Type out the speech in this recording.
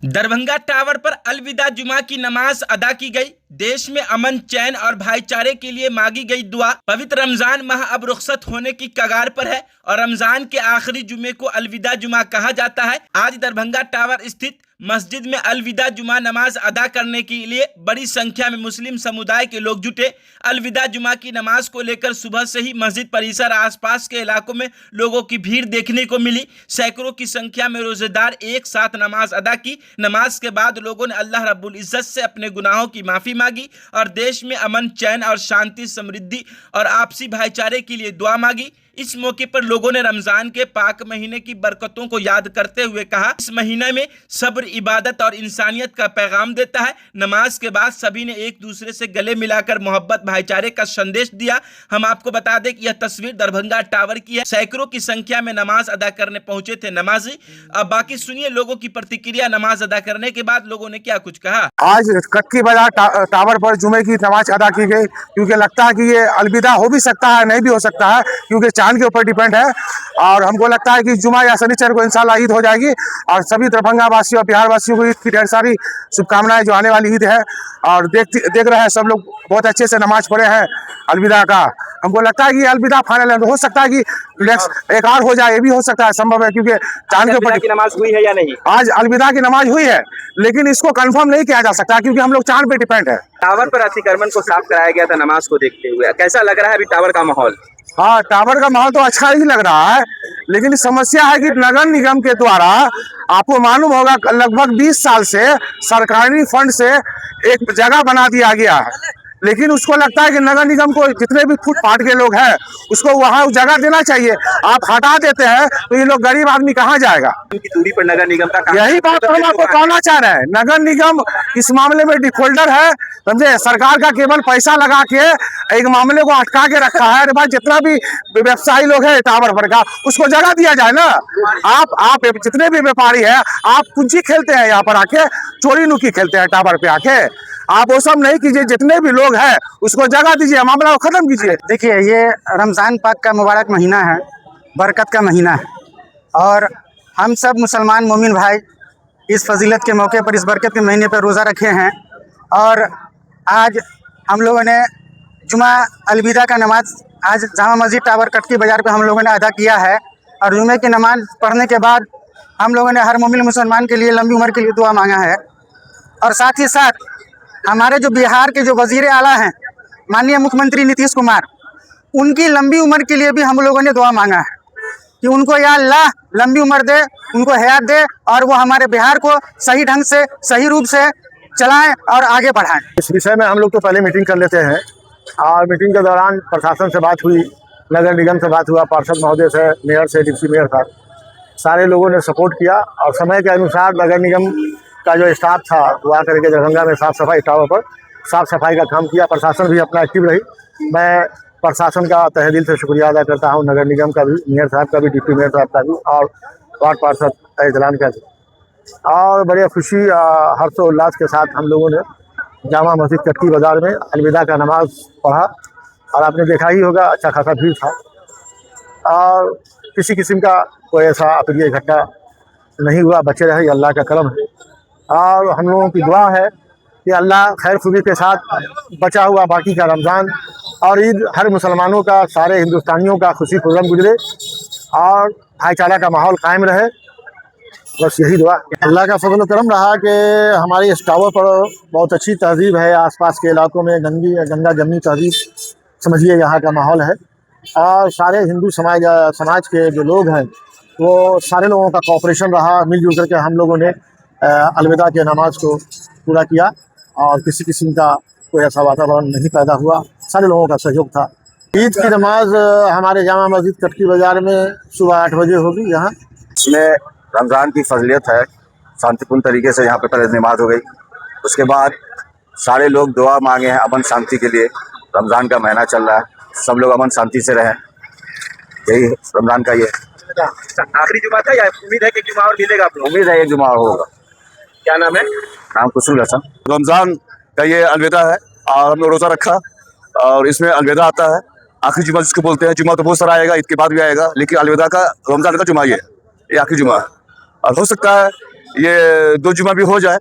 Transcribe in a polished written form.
Darbhanga tower पर अलविदा जुमा की नमाज अदा की गई। देश में अमन, चैन और भाईचारे के लिए मांगी गई दुआ। पवित्र रमजान माह अब रुखसत होने की कगार पर है और रमजान के आखिरी जुमे को अलविदा जुमा कहा जाता है। आज दरभंगा टावर स्थित मस्जिद में अलविदा जुमा नमाज अदा करने के लिए बड़ी संख्या में मुस्लिम समुदाय के लोग जुटे। अलविदा जुमा की नमाज को लेकर सुबह से ही मस्जिद परिसर आसपास के इलाकों में लोगों की भीड़ देखने को मिली। सैकड़ों की संख्या में रोजेदार एक साथ नमाज अदा की। नमाज के बाद लोगों ने अल्लाह रब्बुल इज्जत से अपने गुनाहों की माफी मांगी और देश में अमन, चैन और शांति, समृद्धि और आपसी भाईचारे के लिए दुआ मांगी। इस मौके पर लोगों ने रमजान के पाक महीने की बरकतों को याद करते हुए कहा, इस महीने में सब्र, इबादत और इंसानियत का पैगाम देता है। नमाज के बाद सभी ने एक दूसरे से गले मिलाकर मोहब्बत, भाईचारे का संदेश दिया। हम आपको बता दें कि यह तस्वीर दरभंगा टावर की है। सैकड़ों की संख्या में नमाज अदा करने पहुंचे थे नमाजी। अब बाकी सुनिए लोगों की प्रतिक्रिया। नमाज अदा करने के बाद लोगों ने क्या कुछ कहा। आज कटकी बाजार टावर पर जुमे की नमाज अदा की गई, क्योंकि लगता है कि ये अलविदा हो भी सकता है, नहीं भी हो सकता है, क्योंकि चांद के ऊपर डिपेंड है। और हमको लगता है कि जुमा या शनिचर को इंशाल्लाह ईद हो जाएगी। और सभी दरभंगा वासियों और बिहार वासियों को ईद की ढेर सारी शुभकामनाएं। जो आने वाली ईद है और देख रहे हैं सब लोग बहुत अच्छे से नमाज पढ़े हैं अलविदा का। हमको लगता है कि अलविदा फाइनल है, हो सकता है कि नेक्स्ट एक और हो जाए, ये भी हो सकता है, संभव है, क्योंकि चांद के ऊपर की नमाज हुई है या नहीं। आज अलविदा की नमाज हुई है, लेकिन इसको कंफर्म नहीं किया जा सकता क्योंकि हम लोग चांद पे डिपेंड है। टावर पर अतिक्रमण को साफ कराया गया था नमाज को देखते हुए, कैसा लग रहा है अभी टावर का माहौल। हाँ, टावर का माहौल तो अच्छा ही लग रहा है, लेकिन समस्या है कि नगर निगम के द्वारा, आपको मालूम होगा, लगभग 20 साल से सरकारी फंड से एक जगह बना दिया गया है, लेकिन उसको लगता है कि नगर निगम को जितने भी फुटपाथ के लोग हैं उसको वहाँ जगह देना चाहिए। आप हटा देते हैं तो ये लोग गरीब आदमी कहाँ जाएगा। उनकी दूरी पर नगर निगम का यही बात हम आपको कहना चाह रहे हैं। नगर निगम इस मामले में डिफॉल्टर है, समझे। सरकार का केवल पैसा लगा के एक मामले को अटका के रखा है। अरे भाई, जितना भी व्यवसायी लोग है टावर पर का, उसको जगह दिया जाए ना। आप जितने भी व्यापारी है, आप कुंची खेलते हैं यहाँ पर आके, चोरी नुकी खेलते हैं टावर पे आके। आप वो सब नहीं कीजिए, जितने भी लोग हैं उसको जगह दीजिए, मामला को खत्म कीजिए। देखिए, ये रमज़ान पाक का मुबारक महीना है, बरकत का महीना है, और हम सब मुसलमान मोमिन भाई इस फजीलत के मौके पर, इस बरकत के महीने पर रोज़ा रखे हैं। और आज हम लोगों ने जुमा अलविदा का नमाज आज जामा मस्जिद टावर कटकी बाज़ार पे हम लोगों ने अदा किया है। और जुमे की नमाज पढ़ने के बाद हम लोगों ने हर मोमिन मुसलमान के लिए लंबी उम्र के लिए दुआ मांगा है। और साथ ही साथ हमारे जो बिहार के जो वज़ीर आला हैं, माननीय मुख्यमंत्री नीतीश कुमार, उनकी लंबी उम्र के लिए भी हम लोगों ने दुआ मांगा है कि उनको या अल्लाह लंबी उम्र दे, उनको हयात दे, और वो हमारे बिहार को सही ढंग से, सही रूप से चलाएं और आगे बढ़ाएं। इस विषय में हम लोग तो पहले मीटिंग कर लेते हैं, और मीटिंग के दौरान प्रशासन से बात हुई, नगर निगम से बात हुआ, पार्षद महोदय से, मेयर से, डिप्टी मेयर था, सारे लोगों ने सपोर्ट किया। और समय के अनुसार नगर निगम का जो स्टाफ था वो आकर के दरभंगा में साफ़ सफाई, टावर पर साफ़ सफाई का काम किया। प्रशासन भी अपना एक्टिव रही। मैं प्रशासन का तहे दिल से शुक्रिया अदा करता हूँ, नगर निगम का भी, मेयर साहब का भी, डिप्टी मेयर साहब का भी, और वार्ड पार्षद एजलान का भी। और बड़े खुशी, हर्षोल्लास के साथ हम लोगों ने जामा मस्जिद कटकी बाज़ार में अलविदा का नमाज पढ़ा। और आपने देखा ही होगा, अच्छा खासा भीड़ था, और किसी किस्म का कोई ऐसा अप्रिय घटना नहीं हुआ। बचे रहे, अल्लाह का करम है। और हम लोगों की दुआ है कि अल्लाह खैर खुबी के साथ बचा हुआ बाकी का रमज़ान और ईद हर मुसलमानों का, सारे हिंदुस्तानियों का खुशी खुर्रम गुजरे और भाईचारा का माहौल कायम रहे। बस यही दुआ। अल्लाह का फजल करम रहा कि हमारे इस टावर पर बहुत अच्छी तहजीब है। आसपास के इलाकों में गंगा जमनी तहजीब समझिए यहाँ का माहौल है। और सारे हिंदू समाज के जो लोग हैं वो सारे लोगों का कोऑपरेशन रहा। मिलजुल करके हम लोगों ने अलविदा के नमाज को पूरा किया और किसी किस्म का कोई ऐसा वातावरण नहीं पैदा हुआ। सारे लोगों का सहयोग था। ईद की नमाज हमारे जामा मस्जिद कटकी बाज़ार में सुबह 8 बजे होगी। यहाँ इसमें रमज़ान की फजलियत है, शांतिपूर्ण तरीके से यहाँ पे पहले नमाज हो गई। उसके बाद सारे लोग दुआ मांगे हैं अमन शांति के लिए। रमज़ान का महीना चल रहा है, सब लोग अमन शांति से रहें, यही रमज़ान का ये आखिरी जुमा था या उम्मीद है कि जुमा और मिलेगा। उम्मीद है एक जुमा और होगा। क्या नाम है। नाम कुसुल हसन। रमज़ान का ये अलविदा है और हमने रोज़ा रखा और इसमें अलविदा आता है। आखिरी जुमा जिसको बोलते हैं, जुमा तो बहुत सारा आएगा, ईद के बाद भी आएगा, लेकिन अलविदा का रमज़ान का जुमा ये आखिरी जुमा है। और हो सकता है ये 2 जुमा भी हो जाए।